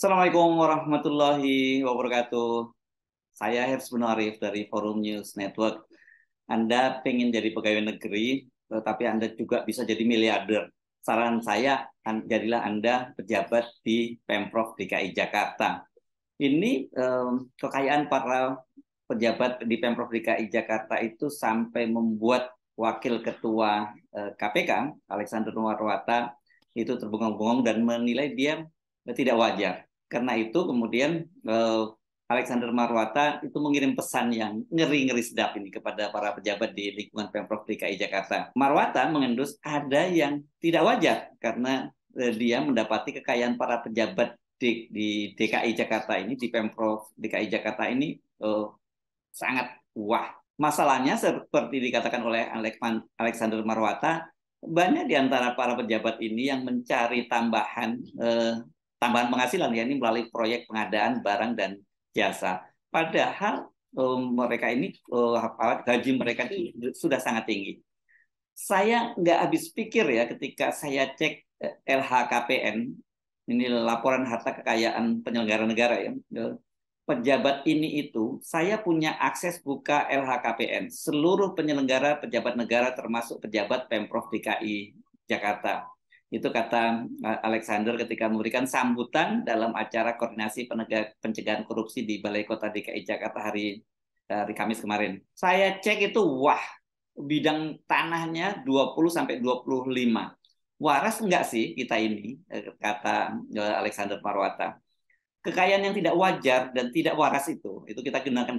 Assalamualaikum warahmatullahi wabarakatuh. Saya Hersbun Arif dari Forum News Network. Anda pengen jadi pegawai negeri, tetapi Anda juga bisa jadi miliarder. Saran saya, jadilah Anda pejabat di Pemprov DKI Jakarta. Ini kekayaan para pejabat di Pemprov DKI Jakarta itu sampai membuat Wakil Ketua KPK, Alexander Marwata, itu terbengong-bengong dan menilai dia tidak wajar. Karena itu kemudian Alexander Marwata itu mengirim pesan yang ngeri-ngeri sedap ini kepada para pejabat di lingkungan Pemprov DKI Jakarta. Marwata mengendus ada yang tidak wajar karena dia mendapati kekayaan para pejabat di DKI Jakarta ini, di Pemprov DKI Jakarta ini sangat wah. Masalahnya seperti dikatakan oleh Alexander Marwata, banyak di antara para pejabat ini yang mencari tambahan penghasilan ya ini melalui proyek pengadaan barang dan jasa. Padahal mereka ini gaji mereka itu sudah sangat tinggi. Saya nggak habis pikir ya ketika saya cek LHKPN, ini laporan harta kekayaan penyelenggara negara ya. Pejabat ini itu, saya punya akses buka LHKPN. Seluruh penyelenggara pejabat negara termasuk pejabat Pemprov DKI Jakarta. Itu kata Alexander ketika memberikan sambutan dalam acara koordinasi pencegahan korupsi di Balai Kota DKI Jakarta hari Kamis kemarin. Saya cek itu, wah, bidang tanahnya 20 sampai 25. Waras enggak sih kita ini, kata Alexander Marwata. Kekayaan yang tidak wajar dan tidak waras itu kita gunakan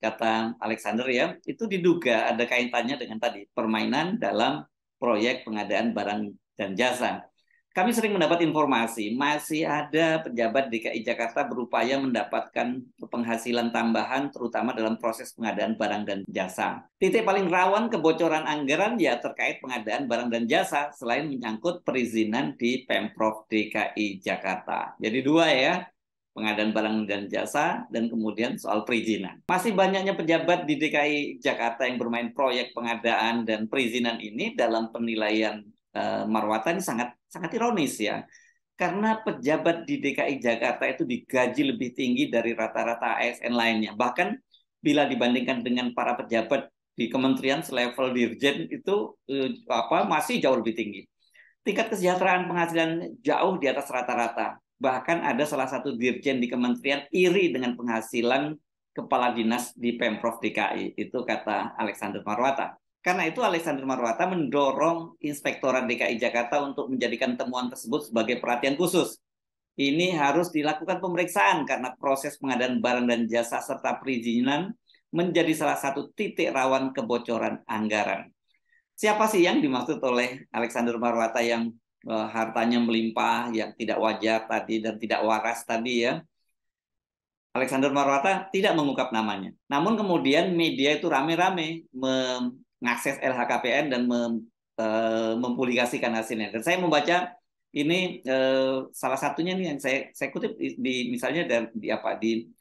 kata Alexander ya, itu diduga ada kaitannya dengan tadi permainan dalam proyek pengadaan barang dan jasa. Kami sering mendapat informasi masih ada pejabat DKI Jakarta berupaya mendapatkan penghasilan tambahan terutama dalam proses pengadaan barang dan jasa. Titik paling rawan kebocoran anggaran ya terkait pengadaan barang dan jasa selain menyangkut perizinan di Pemprov DKI Jakarta. Jadi dua ya, pengadaan barang dan jasa, dan kemudian soal perizinan. Masih banyaknya pejabat di DKI Jakarta yang bermain proyek pengadaan dan perizinan ini dalam penilaian Marwata ini sangat ironis ya. Karena pejabat di DKI Jakarta itu digaji lebih tinggi dari rata-rata ASN lainnya. Bahkan bila dibandingkan dengan para pejabat di kementerian selevel dirjen itu masih jauh lebih tinggi. Tingkat kesejahteraan penghasilan jauh di atas rata-rata. Bahkan ada salah satu dirjen di kementerian iri dengan penghasilan kepala dinas di Pemprov DKI. Itu kata Alexander Marwata. Karena itu Alexander Marwata mendorong Inspektorat DKI Jakarta untuk menjadikan temuan tersebut sebagai perhatian khusus. Ini harus dilakukan pemeriksaan karena proses pengadaan barang dan jasa serta perizinan menjadi salah satu titik rawan kebocoran anggaran. Siapa sih yang dimaksud oleh Alexander Marwata yang hartanya melimpah, yang tidak wajar tadi dan tidak waras tadi ya? Alexander Marwata tidak mengungkap namanya. Namun kemudian media itu rame-rame mengakses LHKPN dan mempublikasikan hasilnya. Dan saya membaca ini salah satunya nih yang saya kutip misalnya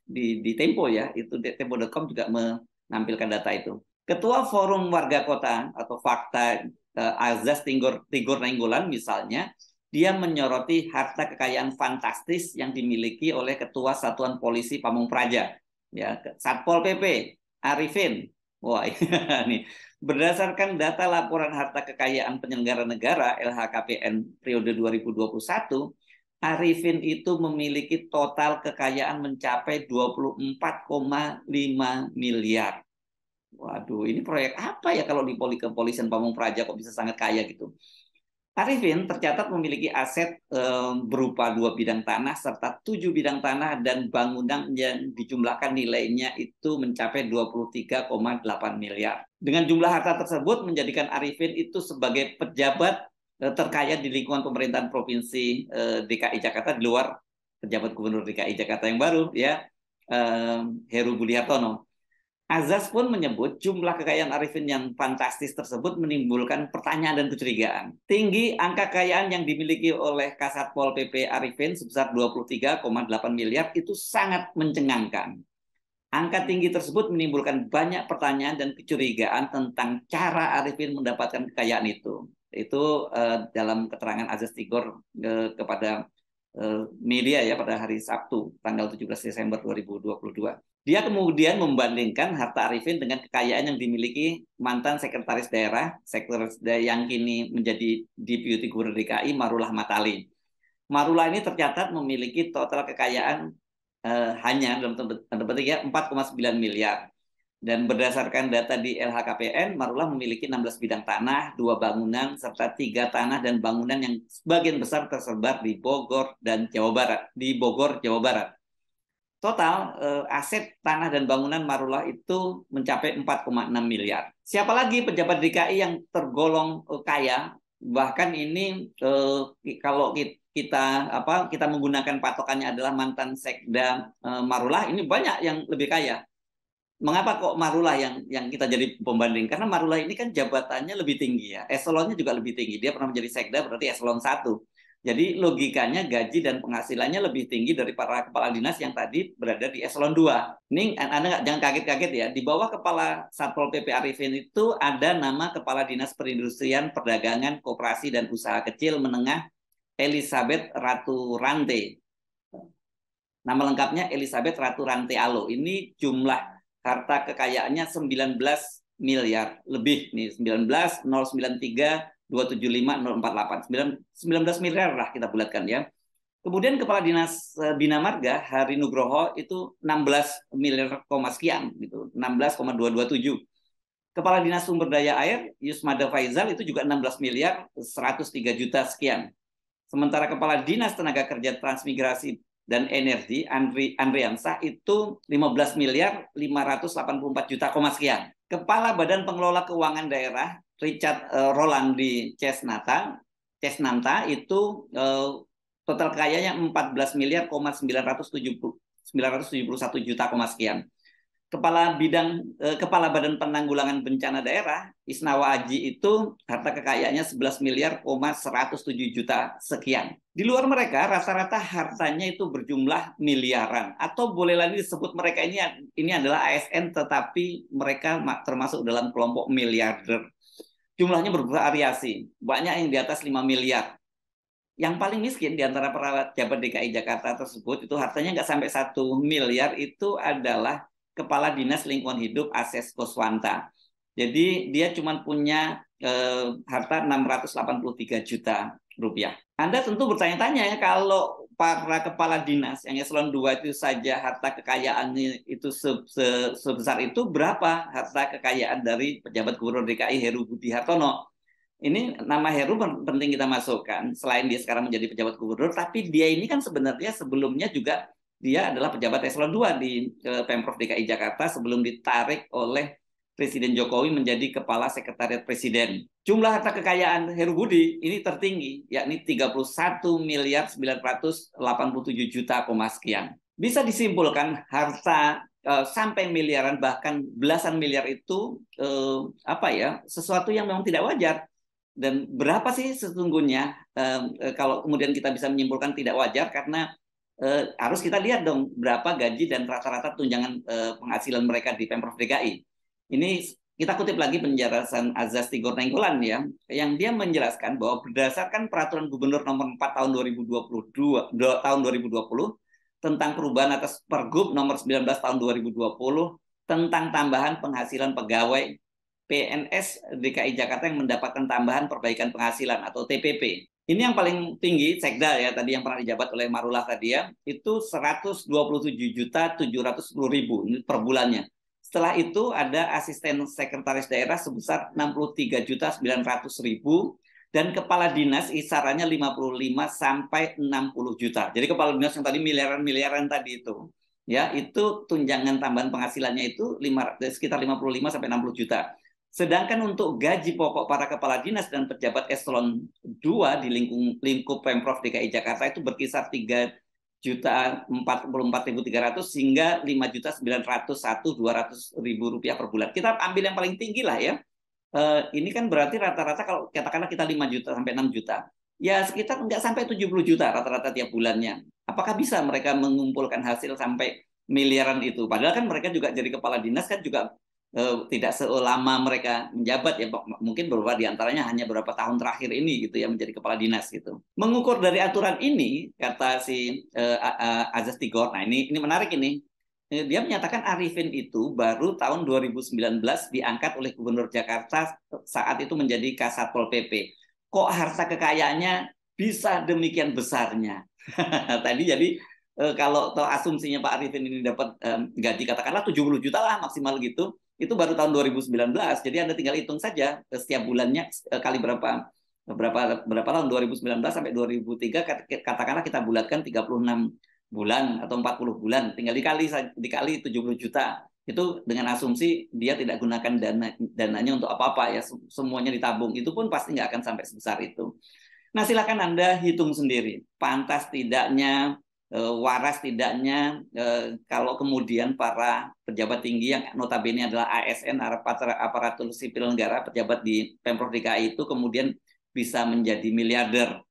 di Tempo ya, itu tempo.com juga menampilkan data itu. Ketua Forum Warga Kota atau Fakta Azaz Tigor Nainggolan misalnya, dia menyoroti harta kekayaan fantastis yang dimiliki oleh Ketua Satuan Polisi Pamung Praja, ya, Satpol PP Arifin. Wah, ini berdasarkan data laporan harta kekayaan penyelenggara negara LHKPN periode 2021, Arifin itu memiliki total kekayaan mencapai 24,5 miliar. Waduh, ini proyek apa ya kalau di kepolisian Pamung Praja kok bisa sangat kaya gitu. Arifin tercatat memiliki aset berupa 2 bidang tanah serta 7 bidang tanah dan bangunan yang dijumlahkan nilainya itu mencapai 23,8 miliar. Dengan jumlah harta tersebut menjadikan Arifin itu sebagai pejabat terkaya di lingkungan pemerintahan provinsi DKI Jakarta di luar pejabat gubernur DKI Jakarta yang baru ya, Heru Budi Hartono. Azaz pun menyebut jumlah kekayaan Arifin yang fantastis tersebut menimbulkan pertanyaan dan kecurigaan. Tinggi angka kekayaan yang dimiliki oleh Kasatpol PP Arifin sebesar 23,8 miliar itu sangat mencengangkan. Angka tinggi tersebut menimbulkan banyak pertanyaan dan kecurigaan tentang cara Arifin mendapatkan kekayaan itu. Itu dalam keterangan Azaz Tigor kepada media ya pada hari Sabtu tanggal 17 Desember 2022. Dia kemudian membandingkan harta Arifin dengan kekayaan yang dimiliki mantan sekretaris daerah yang kini menjadi Deputi Gubernur DKI Marullah Matali. Marullah ini tercatat memiliki total kekayaan hanya dalam tanda petik ya 4,9 miliar. Dan berdasarkan data di LHKPN, Marullah memiliki 16 bidang tanah, 2 bangunan, serta 3 tanah dan bangunan yang sebagian besar tersebar di Bogor dan Jawa Barat. Di Bogor, Jawa Barat. Total aset tanah dan bangunan Marullah itu mencapai 4,6 miliar. Siapa lagi pejabat DKI yang tergolong kaya? Bahkan ini kalau kita menggunakan patokannya adalah mantan sekda Marullah, ini banyak yang lebih kaya. Mengapa kok Marullah yang kita jadi pembanding? Karena Marullah ini kan jabatannya lebih tinggi ya, eselonnya juga lebih tinggi. Dia pernah menjadi sekda berarti eselon 1. Jadi logikanya gaji dan penghasilannya lebih tinggi dari para kepala dinas yang tadi berada di eselon 2. Ini Anda jangan kaget-kaget ya. Di bawah kepala Satpol PP Arifin itu ada nama Kepala Dinas Perindustrian, Perdagangan, Koperasi dan Usaha Kecil Menengah Elizabeth Ratu Rante. Nama lengkapnya Elizabeth Ratu Rante Alo. Ini jumlah harta kekayaannya 19 miliar lebih nih, 19,093 275,048. 19 miliar lah kita bulatkan ya. Kemudian Kepala Dinas Bina Marga Hari Nugroho itu 16 miliar sekian gitu, 16,227. Kepala Dinas Sumber Daya Air Yusmada Faizal itu juga 16 miliar 103 juta sekian. Sementara Kepala Dinas Tenaga Kerja Transmigrasi dan Energi Andriansah itu 15 miliar 584 juta sekian. Kepala Badan Pengelola Keuangan Daerah Richard Rolandi Cesnanta itu total kekayanya 14 miliar 971 juta sekian. Kepala Badan Penanggulangan Bencana Daerah Isnawa Aji itu harta kekayaannya 11 miliar 107 juta sekian. Di luar mereka rata-rata hartanya itu berjumlah miliaran, atau boleh lagi disebut mereka ini adalah ASN tetapi mereka termasuk dalam kelompok miliarder. Jumlahnya bervariasi, banyak yang di atas 5 miliar. Yang paling miskin di antara pejabat DKI Jakarta tersebut itu hartanya nggak sampai 1 miliar, itu adalah Kepala Dinas Lingkungan Hidup Ases Koswanta. Jadi dia cuma punya harta 683 juta rupiah. Anda tentu bertanya-tanya ya, kalau para kepala dinas yang eselon 2 itu saja harta kekayaannya itu sebesar itu, berapa harta kekayaan dari pejabat Gubernur DKI Heru Budi Hartono? Ini nama Heru penting kita masukkan, selain dia sekarang menjadi pejabat gubernur, tapi dia ini kan sebenarnya sebelumnya juga dia adalah pejabat eselon 2 di Pemprov DKI Jakarta sebelum ditarik oleh Presiden Jokowi menjadi Kepala Sekretariat Presiden. Jumlah harta kekayaan Heru Budi ini tertinggi, yakni 31 miliar 987 juta sekian. Bisa disimpulkan harta sampai miliaran bahkan belasan miliar itu sesuatu yang memang tidak wajar. Dan berapa sih sesungguhnya kalau kemudian kita bisa menyimpulkan tidak wajar, karena harus kita lihat dong berapa gaji dan rata-rata tunjangan penghasilan mereka di Pemprov DKI. Ini kita kutip lagi penjelasan Azaz Tigor Nainggolan ya, yang dia menjelaskan bahwa berdasarkan Peraturan Gubernur Nomor 4 Tahun 2020 tentang perubahan atas Pergub Nomor 19 Tahun 2020 tentang tambahan penghasilan pegawai PNS DKI Jakarta yang mendapatkan tambahan perbaikan penghasilan atau TPP. Ini yang paling tinggi, Sekda ya, tadi yang pernah dijabat oleh Marullah tadi ya, itu 127.710.000 per bulannya. Setelah itu ada asisten sekretaris daerah sebesar 63.900.000 dan kepala dinas kisarannya 55 sampai 60 juta. Jadi kepala dinas yang tadi miliaran tadi itu, ya, itu tunjangan tambahan penghasilannya itu sekitar 55 sampai 60 juta. Sedangkan untuk gaji pokok para kepala dinas dan pejabat eselon 2 di lingkup Pemprov DKI Jakarta itu berkisar 3.044.300 hingga 5.901.200 rupiah per bulan. Kita ambil yang paling tinggi lah ya. Ini kan berarti rata-rata kalau katakanlah kita 5 juta sampai 6 juta. Ya sekitar nggak sampai 70 juta rata-rata tiap bulannya. Apakah bisa mereka mengumpulkan hasil sampai miliaran itu? Padahal kan mereka juga jadi kepala dinas kan juga tidak selama mereka menjabat ya, mungkin beberapa diantaranya hanya beberapa tahun terakhir ini gitu ya menjadi kepala dinas gitu. Mengukur dari aturan ini, kata si Azaz Tigor, nah ini menarik ini. Dia menyatakan Arifin itu baru tahun 2019 diangkat oleh Gubernur Jakarta saat itu menjadi Kasatpol PP. Kok harta kekayaannya bisa demikian besarnya? Tadi jadi kalau asumsinya Pak Arifin ini dapat gaji katakanlah 70 juta lah maksimal gitu, itu baru tahun 2019. Jadi Anda tinggal hitung saja setiap bulannya kali berapa tahun 2019 sampai 2003 katakanlah kita bulatkan 36 bulan atau 40 bulan, tinggal dikali 70 juta. Itu dengan asumsi dia tidak gunakan dananya untuk apa-apa ya, semuanya ditabung. Itu pun pasti nggak akan sampai sebesar itu. Nah, silakan Anda hitung sendiri. Pantas tidaknya, waras tidaknya, kalau kemudian para pejabat tinggi yang notabene adalah ASN, aparatur sipil negara, pejabat di Pemprov DKI itu kemudian bisa menjadi miliarder.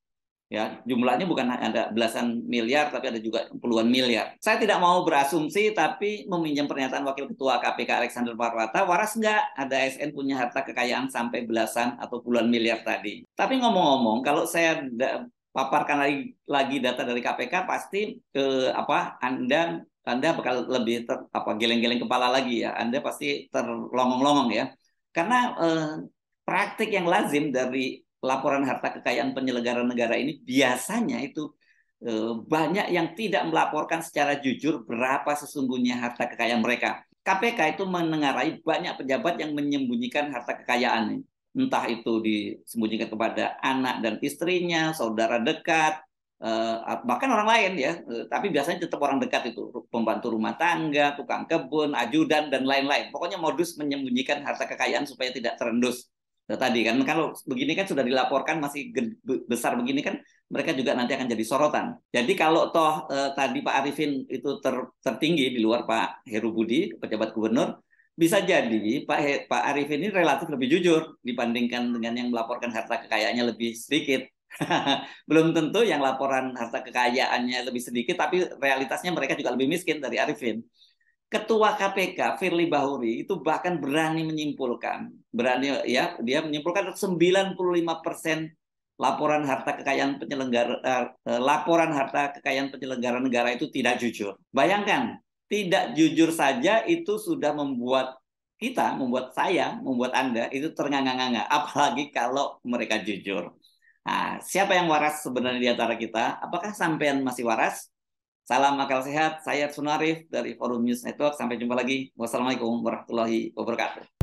Ya, jumlahnya bukan ada belasan miliar, tapi ada juga puluhan miliar. Saya tidak mau berasumsi, tapi meminjam pernyataan Wakil Ketua KPK Alexander Marwata, waras nggak ada ASN punya harta kekayaan sampai belasan atau puluhan miliar tadi. Tapi ngomong-ngomong, kalau saya paparkan lagi data dari KPK, pasti Anda bakal lebih geleng-geleng kepala lagi ya. Anda pasti terlongong-longong ya. Karena praktik yang lazim dari laporan harta kekayaan penyelenggara negara ini biasanya itu banyak yang tidak melaporkan secara jujur berapa sesungguhnya harta kekayaan mereka. KPK itu menengarai banyak pejabat yang menyembunyikan harta kekayaan, entah itu disembunyikan kepada anak dan istrinya, saudara dekat, bahkan orang lain ya, tapi biasanya tetap orang dekat itu, pembantu rumah tangga, tukang kebun, ajudan dan lain-lain. Pokoknya modus menyembunyikan harta kekayaan supaya tidak terendus. Tadi kan kalau begini kan sudah dilaporkan masih besar begini kan mereka juga nanti akan jadi sorotan. Jadi kalau toh tadi Pak Arifin itu tertinggi di luar Pak Heru Budi, pejabat gubernur, bisa jadi Pak Arifin ini relatif lebih jujur dibandingkan dengan yang melaporkan harta kekayaannya lebih sedikit. Belum tentu yang laporan harta kekayaannya lebih sedikit, tapi realitasnya mereka juga lebih miskin dari Arifin. Ketua KPK Firly Bahuri itu bahkan berani menyimpulkan, dia menyimpulkan 95% laporan harta kekayaan penyelenggara negara itu tidak jujur. Bayangkan, tidak jujur saja itu sudah membuat saya, membuat Anda itu ternganga-nganga, apalagi kalau mereka jujur. Nah, siapa yang waras sebenarnya di antara kita? Apakah sampean masih waras? Salam akal sehat, saya Sunarif dari Forum News Network. Sampai jumpa lagi. Wassalamualaikum warahmatullahi wabarakatuh.